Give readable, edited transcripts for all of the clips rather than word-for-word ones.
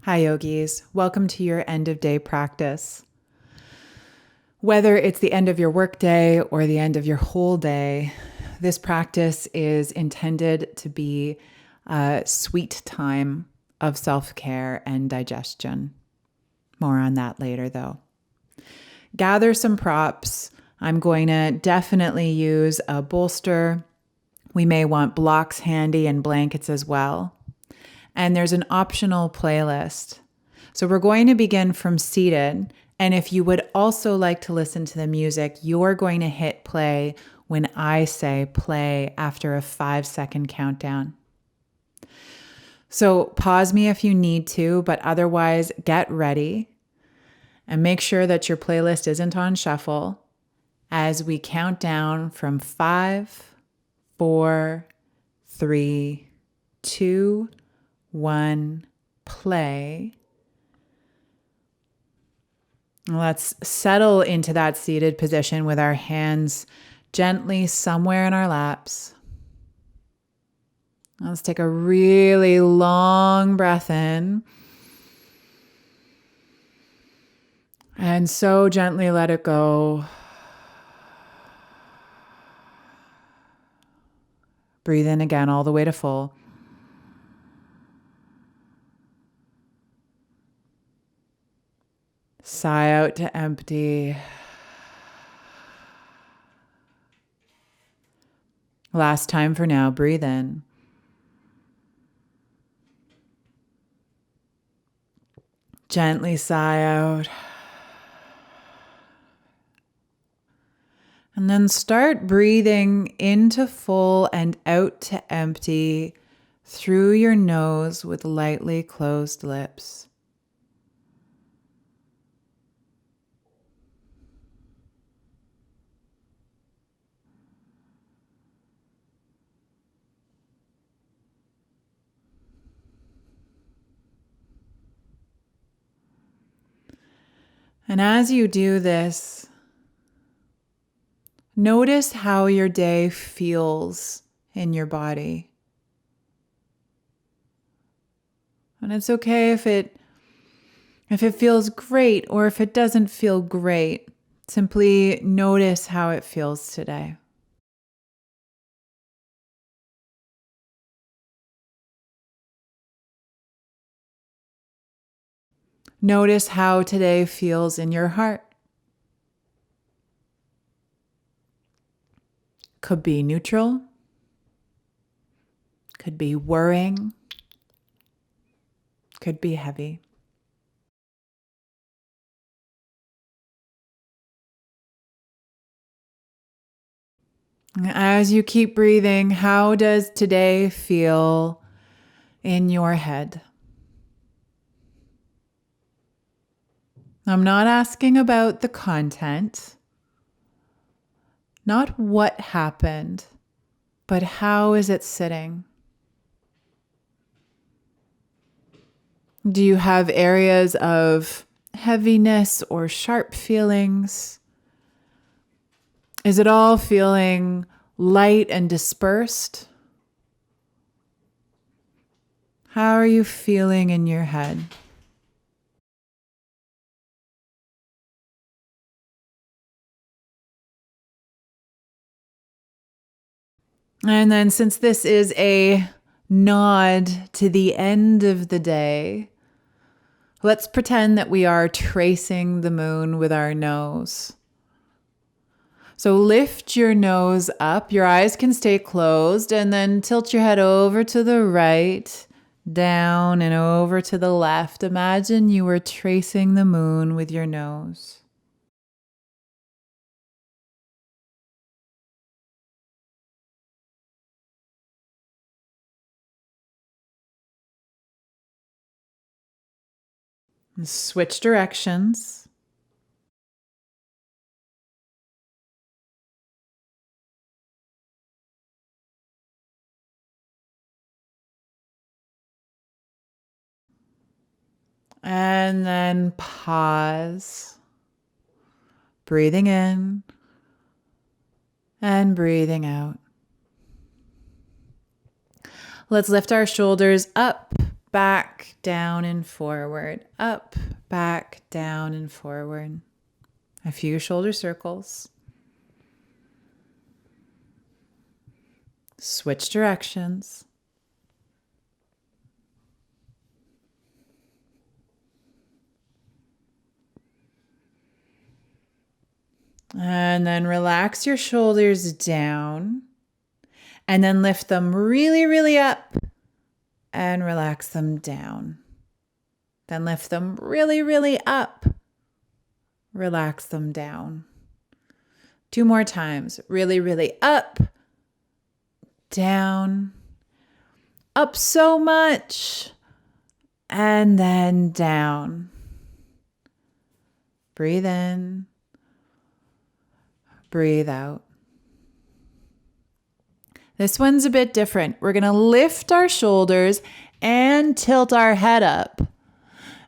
Hi, yogis. Welcome to your end of day practice. Whether it's the end of your workday or the end of your whole day, this practice is intended to be a sweet time of self-care and digestion. More on that later, though. Gather some props. I'm going to definitely use a bolster. We may want blocks handy and blankets as well. And there's an optional playlist. So we're going to begin from seated. And if you would also like to listen to the music, you're going to hit play when I say play after a 5-second countdown. So pause me if you need to, but otherwise get ready and make sure that your playlist isn't on shuffle as we count down from 5, 4, 3, 2, 1, play. Let's settle into that seated position with our hands gently somewhere in our laps. Let's take a really long breath in. And so gently let it go. Breathe in again all the way to full. Sigh out to empty. Last time for now, breathe in. Gently sigh out. And then start breathing into full and out to empty through your nose with lightly closed lips. And as you do this, notice how your day feels in your body. And it's okay if it feels great or if it doesn't feel great. Simply notice how it feels today. Notice how today feels in your heart. Could be neutral. Could be worrying. Could be heavy. As you keep breathing, how does today feel in your head? I'm not asking about the content, not what happened, but how is it sitting? Do you have areas of heaviness or sharp feelings? Is it all feeling light and dispersed? How are you feeling in your head? And then since this is a nod to the end of the day, let's pretend that we are tracing the moon with our nose. So lift your nose up. Your eyes can stay closed, and then tilt your head over to the right, down and over to the left. Imagine you were tracing the moon with your nose. And switch directions. And then pause. Breathing in and breathing out. Let's lift our shoulders up back, down, and forward. Up, back, down, and forward. A few shoulder circles. Switch directions. And then relax your shoulders down. And then lift them really, really up. And relax them down. Then lift them really, really up. Relax them down. 2 more times. Really, really up. Down. Up so much. And then down. Breathe in. Breathe out. This one's a bit different. We're going to lift our shoulders and tilt our head up.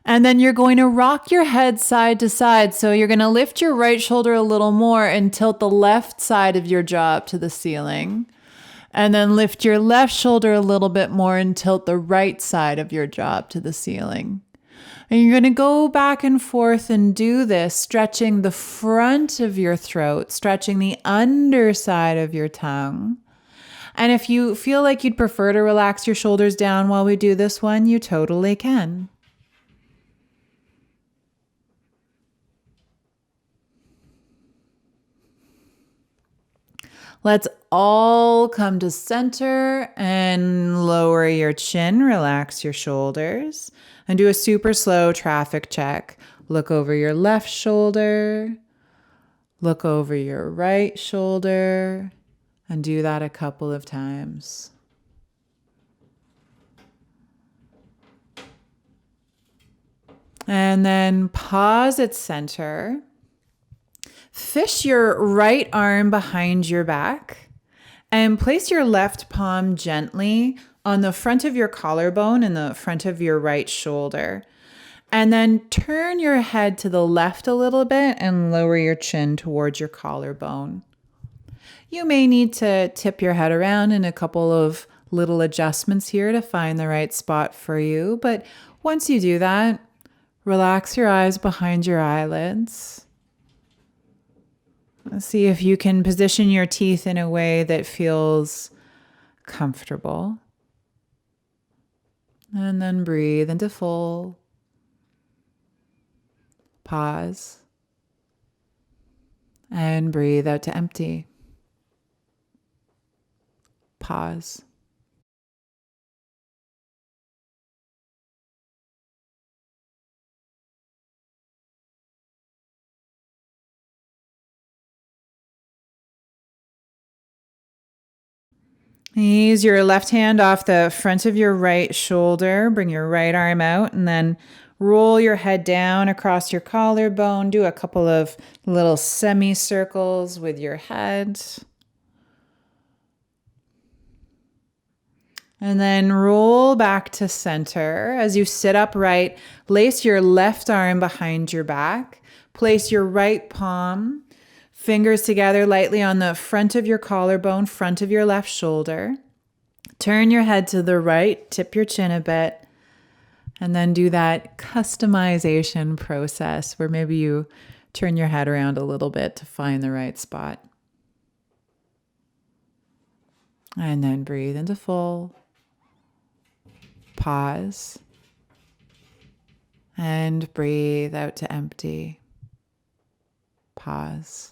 And then you're going to rock your head side to side. So you're going to lift your right shoulder a little more and tilt the left side of your jaw up to the ceiling. And then lift your left shoulder a little bit more and tilt the right side of your jaw up to the ceiling. And you're going to go back and forth and do this, stretching the front of your throat, stretching the underside of your tongue. And if you feel like you'd prefer to relax your shoulders down while we do this one, you totally can. Let's all come to center and lower your chin, relax your shoulders, and do a super slow traffic check. Look over your left shoulder, look over your right shoulder, and do that a couple of times. And then pause at center. Fish your right arm behind your back and place your left palm gently on the front of your collarbone and the front of your right shoulder. And then turn your head to the left a little bit and lower your chin towards your collarbone. You may need to tip your head around in a couple of little adjustments here to find the right spot for you. But once you do that, relax your eyes behind your eyelids. See if you can position your teeth in a way that feels comfortable. And then breathe into full. Pause. And breathe out to empty. Pause. Ease your left hand off the front of your right shoulder. Bring your right arm out and then roll your head down across your collarbone. Do a couple of little semicircles with your head. And then roll back to center. As you sit upright, lace your left arm behind your back. Place your right palm, fingers together lightly on the front of your collarbone, front of your left shoulder. Turn your head to the right, tip your chin a bit, and then do that customization process where maybe you turn your head around a little bit to find the right spot. And then breathe into full. Pause. And breathe out to empty. Pause.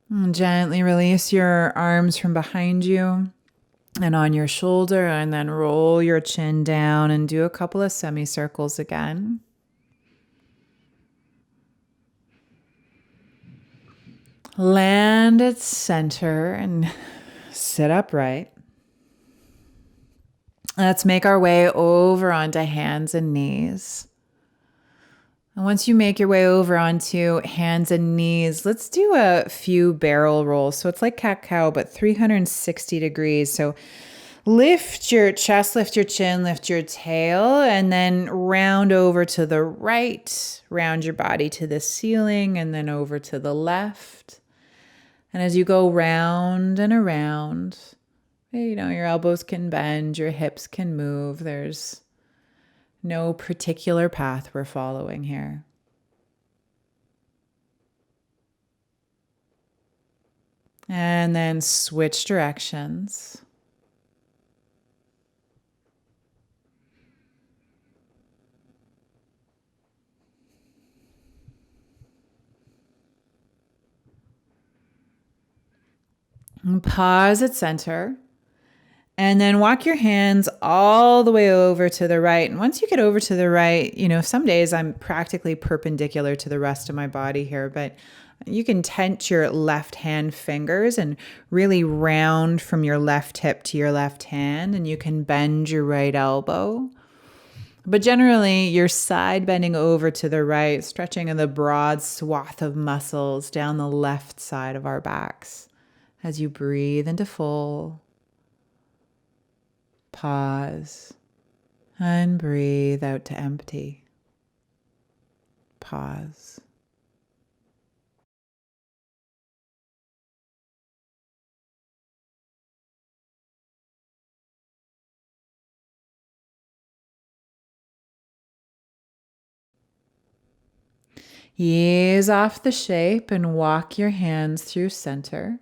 And gently release your arms from behind you and on your shoulder, and then roll your chin down and do a couple of semicircles again. Land at center and sit upright. Let's make our way over onto hands and knees. And once you make your way over onto hands and knees, let's do a few barrel rolls. So it's like cat-cow, but 360 degrees. So Lift your chest, lift your chin, lift your tail, and then round over to the right. Round your body to the ceiling and then over to the left. And as you go round and around, your elbows can bend, your hips can move. There's no particular path we're following here. And then switch directions. And pause at center. And then walk your hands all the way over to the right. And once you get over to the right, some days I'm practically perpendicular to the rest of my body here, but you can tense your left hand fingers and really round from your left hip to your left hand. And you can bend your right elbow. But generally, you're side bending over to the right, stretching the broad swath of muscles down the left side of our backs as you breathe into full. Pause and breathe out to empty. Pause. Ease off the shape and walk your hands through center.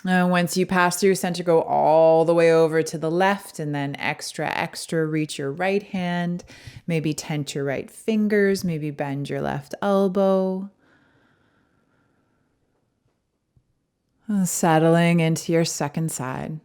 Once you pass through center, go all the way over to the left and then extra reach your right hand. Maybe tense your right fingers, maybe bend your left elbow. Settling into your second side.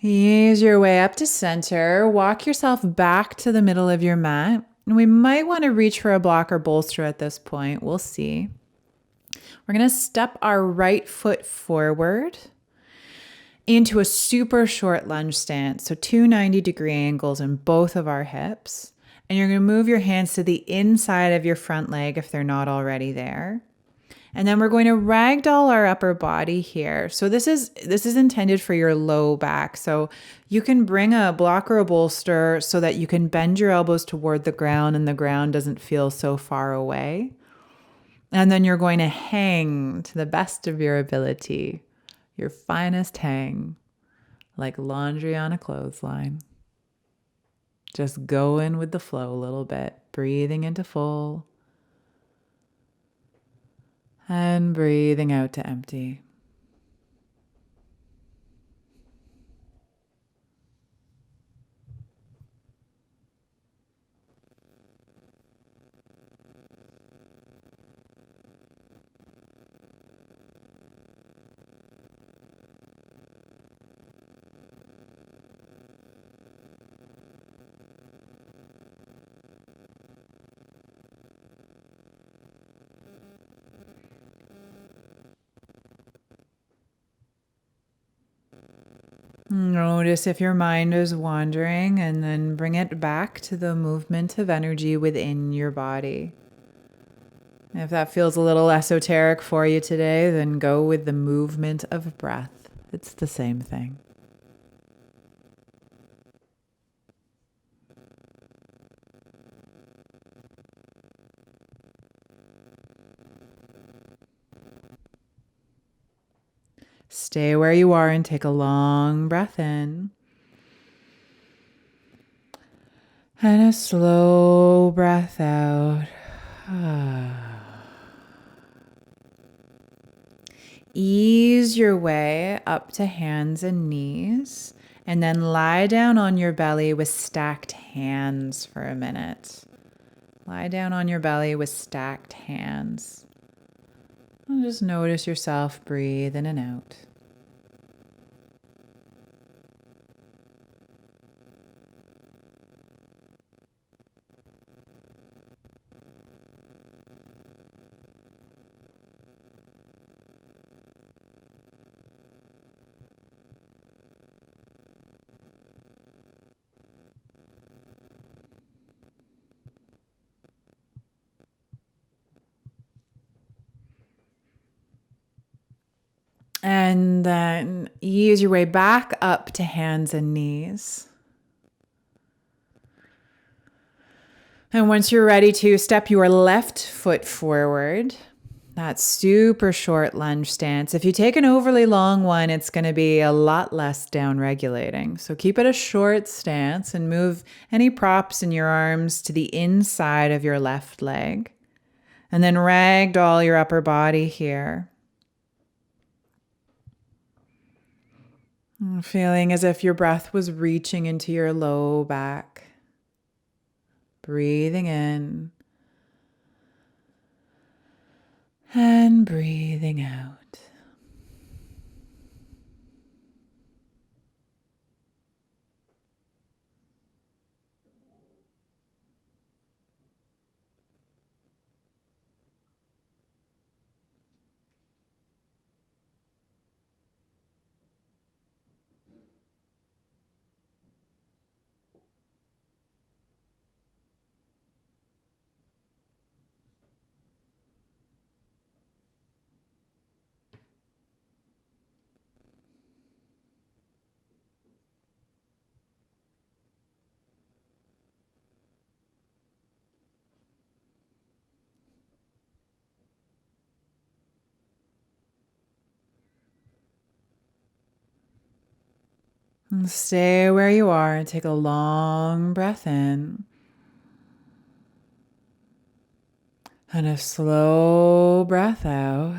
Ease your way up to center. Walk yourself back to the middle of your mat. And we might want to reach for a block or bolster at this point. We'll see. We're going to step our right foot forward into a super short lunge stance. So 290-degree angles in both of our hips. And you're going to move your hands to the inside of your front leg if they're not already there. And then we're going to ragdoll our upper body here. So this is intended for your low back. So you can bring a block or a bolster so that you can bend your elbows toward the ground and the ground doesn't feel so far away. And then you're going to hang to the best of your ability, your finest hang, like laundry on a clothesline. Just going with the flow a little bit, breathing into full. And breathing out to empty. Notice if your mind is wandering and then bring it back to the movement of energy within your body. If that feels a little esoteric for you today, then go with the movement of breath. It's the same thing. Stay where you are and take a long breath in. And a slow breath out. Ease your way up to hands and knees, and then lie down on your belly with stacked hands for a minute. Lie down on your belly with stacked hands. And just notice yourself breathe in and out. And then ease your way back up to hands and knees. And once you're ready to step your left foot forward, that super short lunge stance. If you take an overly long one, it's going to be a lot less down regulating. So keep it a short stance and move any props in your arms to the inside of your left leg. And then ragdoll your upper body here. Feeling as if your breath was reaching into your low back. Breathing in and breathing out. And stay where you are and take a long breath in. And a slow breath out.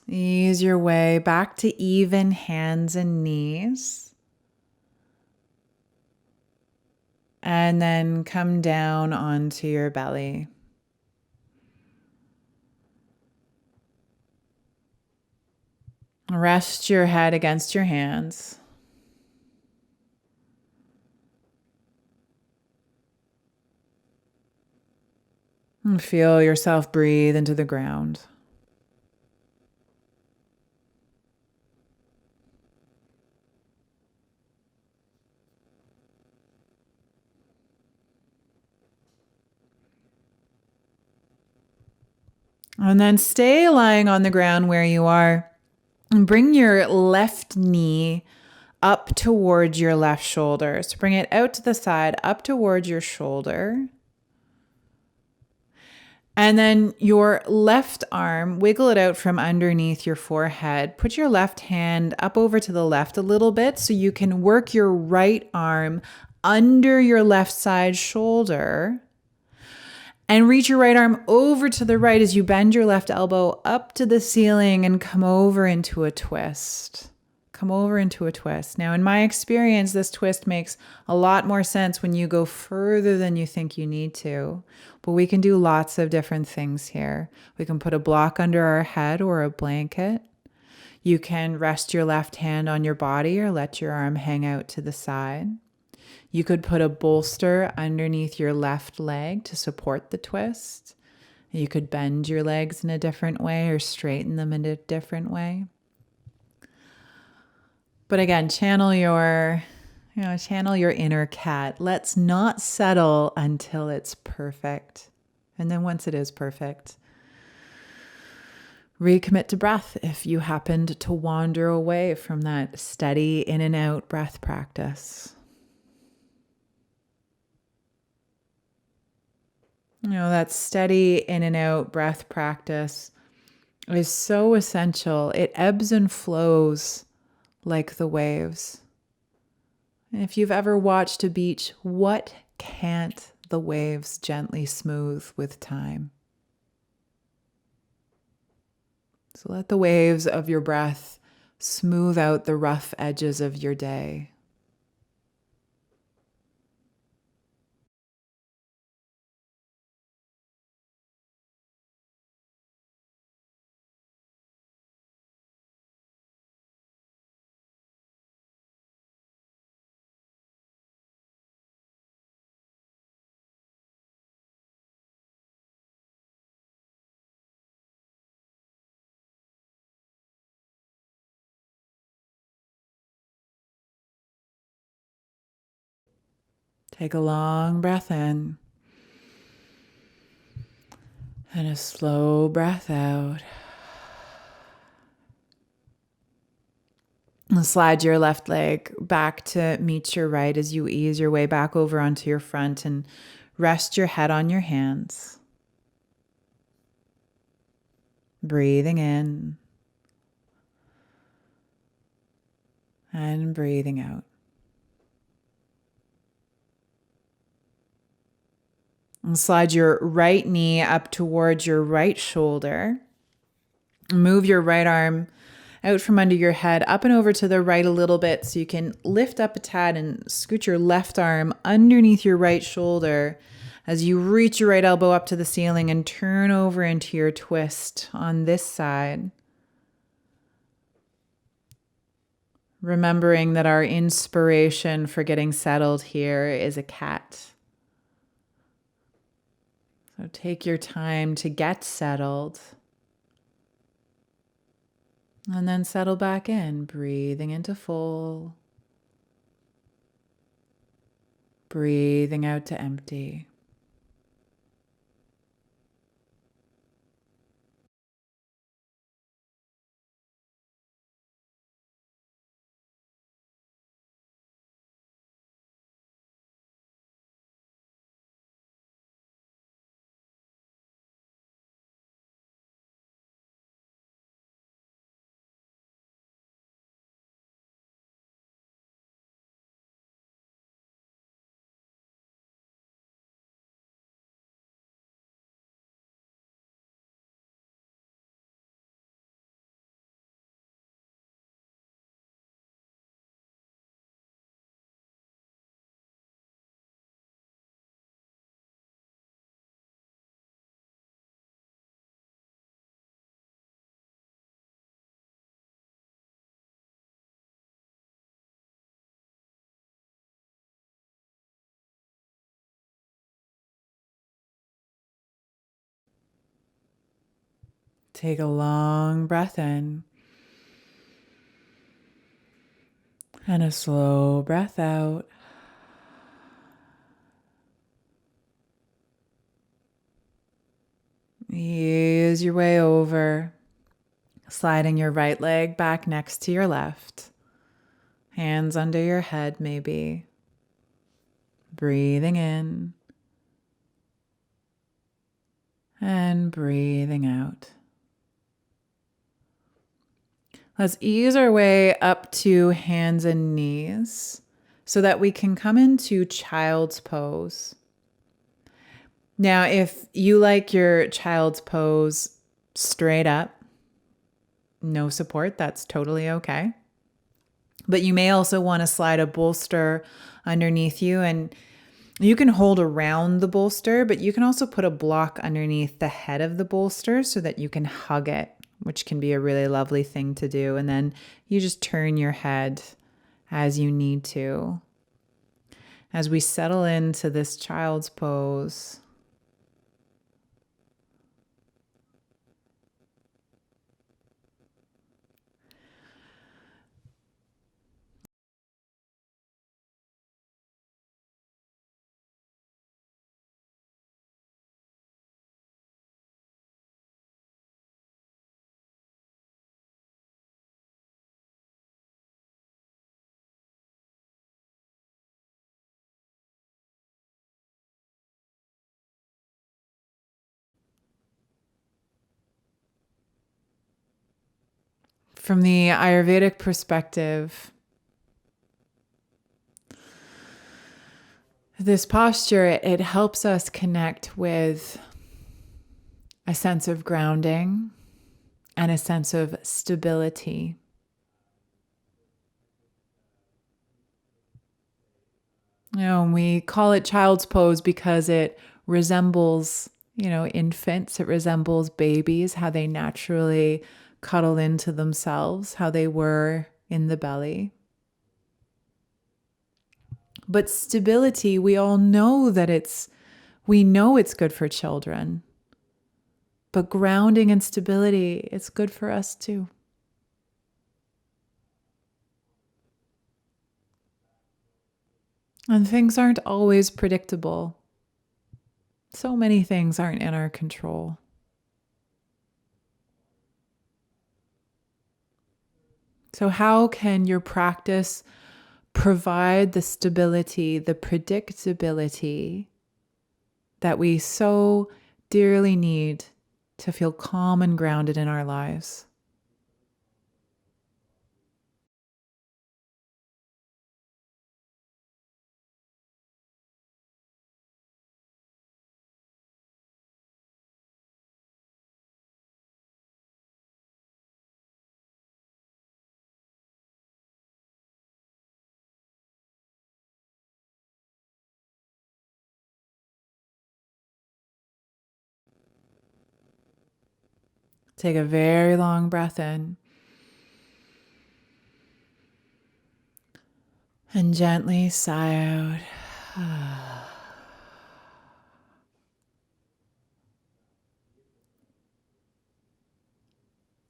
Ease your way back to even hands and knees. And then come down onto your belly. Rest your head against your hands. And feel yourself breathe into the ground. And then stay lying on the ground where you are. And bring your left knee up towards your left shoulder. So bring it out to the side, up towards your shoulder. And then your left arm, wiggle it out from underneath your forehead. Put your left hand up over to the left a little bit so you can work your right arm under your left side shoulder. And reach your right arm over to the right as you bend your left elbow up to the ceiling and come over into a twist. Come over into a twist. Now, in my experience, this twist makes a lot more sense when you go further than you think you need to. But we can do lots of different things here. We can put a block under our head or a blanket. You can rest your left hand on your body or let your arm hang out to the side. You could put a bolster underneath your left leg to support the twist. You could bend your legs in a different way or straighten them in a different way. But again, channel your inner cat. Let's not settle until it's perfect. And then once it is perfect, recommit to breath if you happened to wander away from that steady in and out breath practice. That steady in and out breath practice is so essential. It ebbs and flows like the waves. And if you've ever watched a beach, what can't the waves gently smooth with time? So let the waves of your breath smooth out the rough edges of your day. Take a long breath in. And a slow breath out. And slide your left leg back to meet your right as you ease your way back over onto your front and rest your head on your hands. Breathing in and breathing out. And slide your right knee up towards your right shoulder. Move your right arm out from under your head, up and over to the right a little bit so you can lift up a tad and scoot your left arm underneath your right shoulder as you reach your right elbow up to the ceiling and turn over into your twist on this side. Remembering that our inspiration for getting settled here is a cat. So take your time to get settled. And then settle back in, breathing into full. Breathing out to empty. Take a long breath in and a slow breath out. Ease your way over, sliding your right leg back next to your left. Hands under your head, maybe. Breathing in and breathing out. Let's ease our way up to hands and knees so that we can come into child's pose. Now, if you like your child's pose straight up, no support, that's totally okay. But you may also want to slide a bolster underneath you, and you can hold around the bolster, but you can also put a block underneath the head of the bolster so that you can hug it, which can be a really lovely thing to do. And then you just turn your head as you need to. As we settle into this child's pose, from the Ayurvedic perspective, this posture, it helps us connect with a sense of grounding and a sense of stability. We call it child's pose because it resembles, infants. It resembles babies, how they naturally cuddle into themselves, how they were in the belly. But stability, we all know that we know it's good for children. But grounding and stability, it's good for us too. And things aren't always predictable. So many things aren't in our control. So, how can your practice provide the stability, the predictability that we so dearly need to feel calm and grounded in our lives? Take a very long breath in and gently sigh out.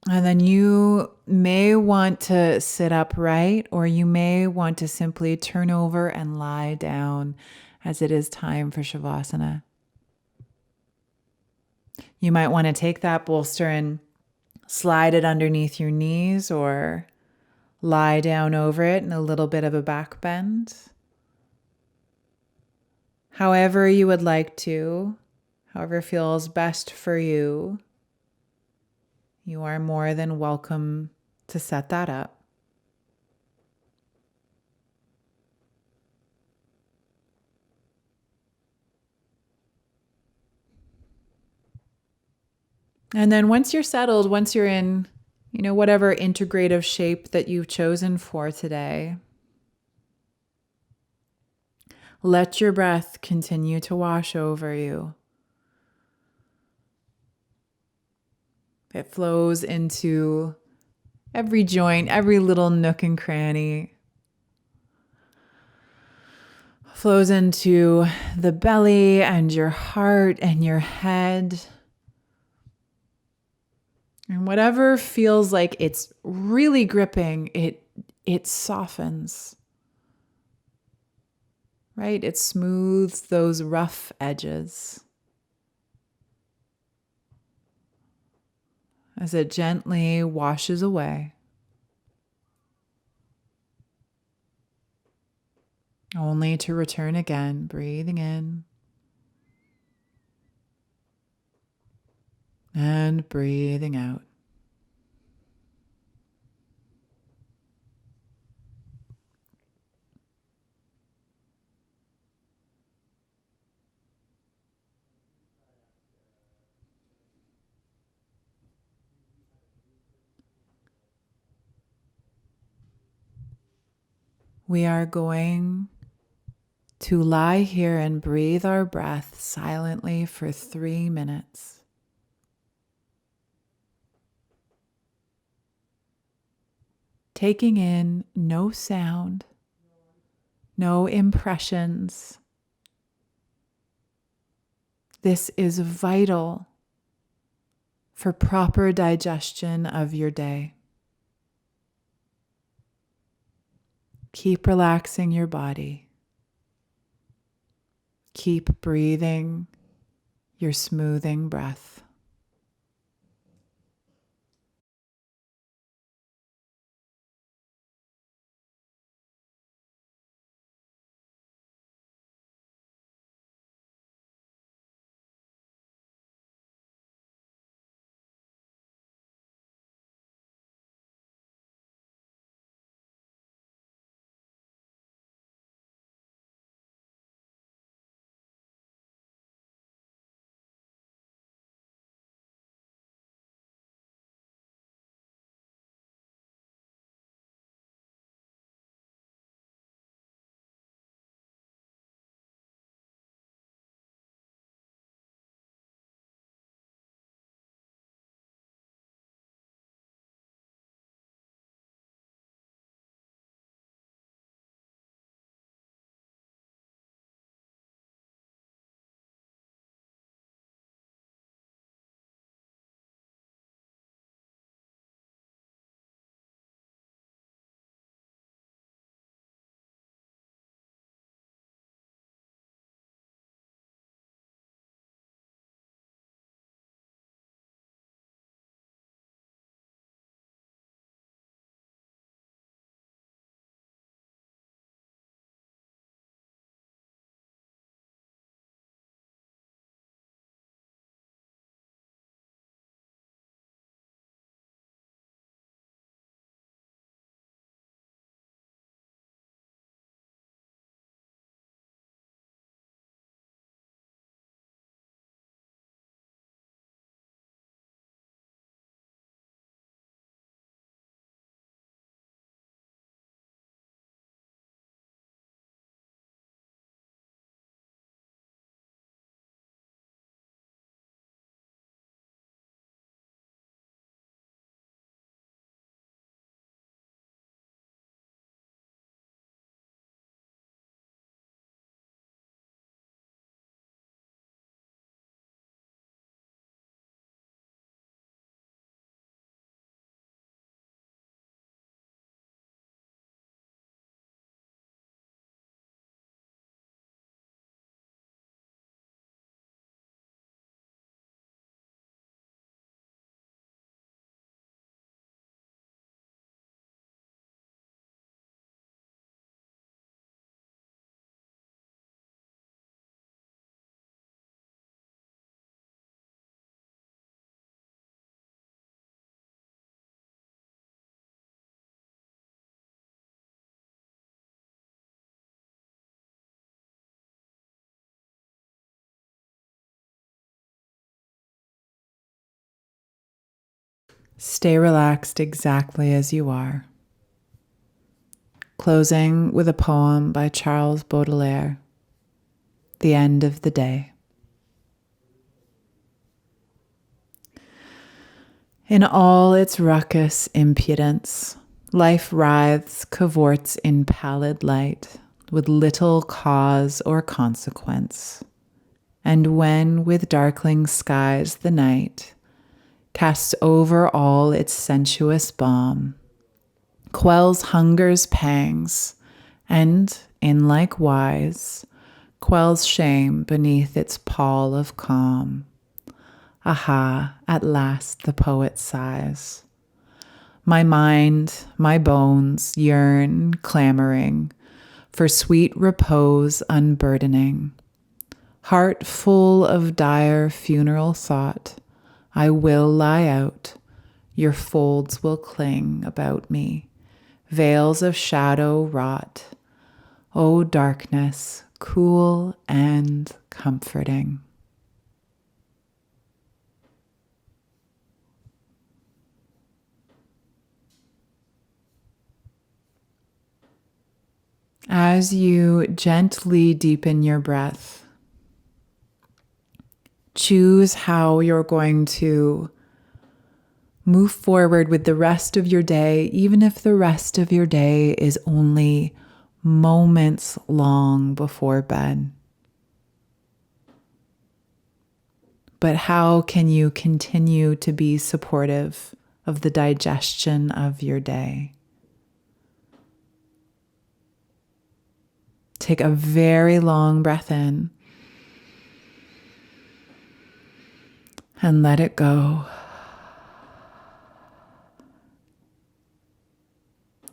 And then you may want to sit upright, or you may want to simply turn over and lie down as it is time for Shavasana. You might want to take that bolster and slide it underneath your knees or lie down over it in a little bit of a back bend. However you would like to, however feels best for you, you are more than welcome to set that up. And then once you're settled, once you're in, whatever integrative shape that you've chosen for today, let your breath continue to wash over you. It flows into every joint, every little nook and cranny. Flows into the belly and your heart and your head. And whatever feels like it's really gripping, it softens. Right? It smooths those rough edges as it gently washes away. Only to return again, breathing in and breathing out. We are going to lie here and breathe our breath silently for 3 minutes. Taking in no sound, no impressions. This is vital for proper digestion of your day. Keep relaxing your body. Keep breathing your smoothing breath. Stay relaxed exactly as you are. Closing with a poem by Charles Baudelaire, The End of the Day. In all its ruckus impudence, life writhes, cavorts in pallid light, with little cause or consequence. And when with darkling skies the night casts over all its sensuous balm, quells hunger's pangs, and, in like wise, quells shame beneath its pall of calm. Aha, at last the poet sighs. My mind, my bones yearn, clamoring, for sweet repose unburdening. Heart full of dire funeral thought, I will lie out, your folds will cling about me, veils of shadow wrought. O darkness, cool and comforting. As you gently deepen your breath, choose how you're going to move forward with the rest of your day, even if the rest of your day is only moments long before bed. But how can you continue to be supportive of the digestion of your day? Take a very long breath in and let it go.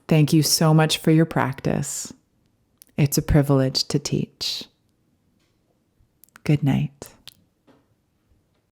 Thank you so much for your practice. It's a privilege to teach. Good night.